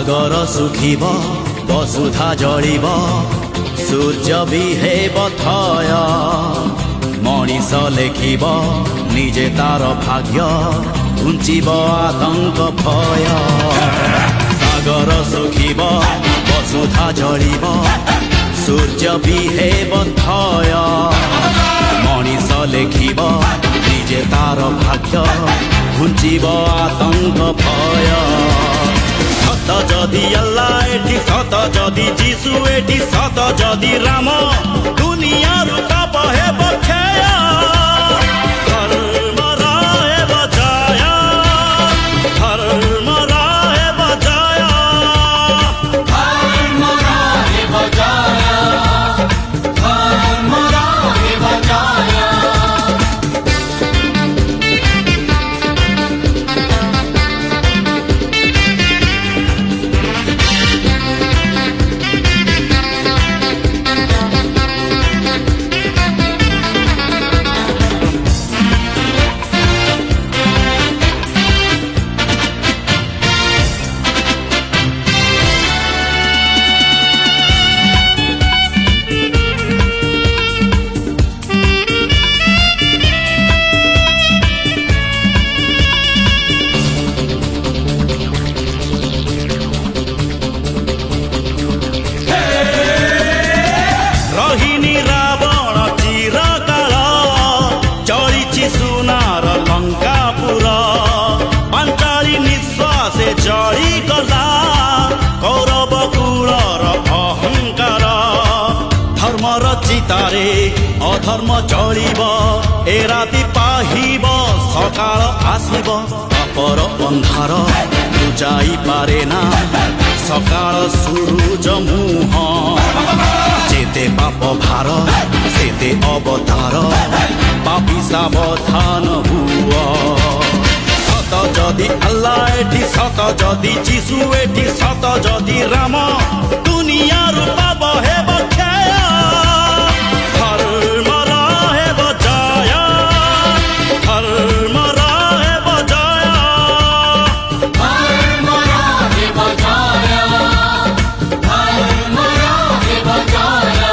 सागर सुखिब बसुधा जलिब सूर्य भी हेब थय मनीष लेखिब निजे तार भाग्य घुंचिब आतंक भय सागर सुखिब बसुधा जलिब सूर्य भी हेब थय मनीष लेखिब निजे तार भाग्य घुंचिब आतंक भय सत जदि अल्लाह एठी सत जदि जीशु एठी सत जदि राम दुनिया रूप हेब क्षय धर्म रहेब जय धर्म रहेब जय धर्म रहेब जय धर्म रहेब जय। जड़ी गला कौरव कूलर अहंकार धर्मर चितारे अधर्म जलिब ए राति पाहिब सकाळ आसिब पापर अंधार बुझाई पारे ना सकाळ सूरज मुह जेते पाप भार सेते अवतार पापी सावधान हुआ सत जदि अल्लाह एठी सत जदि जीशु एठी सत जदि राम दुनिया रूप हेब क्षय धर्म रहेब जय धर्म रहेब जय धर्म रहेब जय धर्म रहेब जय।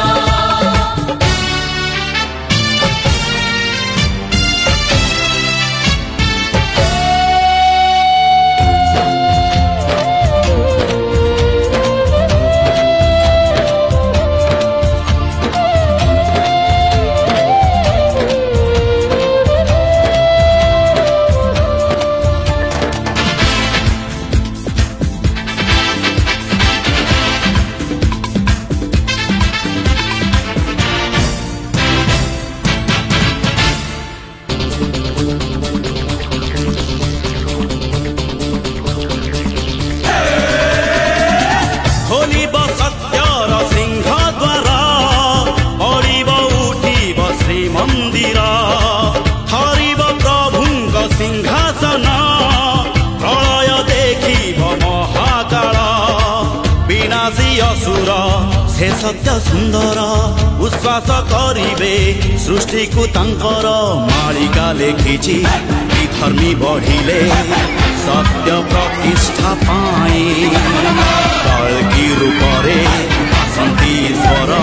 से सत्य सुंदर उश्वास करिबे सृष्टि को तांकर मालिका लेखिछि विधर्मी बढ़िले सत्य प्रतिष्ठा पाई कल्कि रूपरे आसंती ईश्वर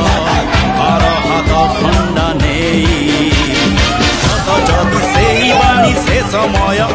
बार हाथ खंडा नेई सत जदि सेही बाणी से समय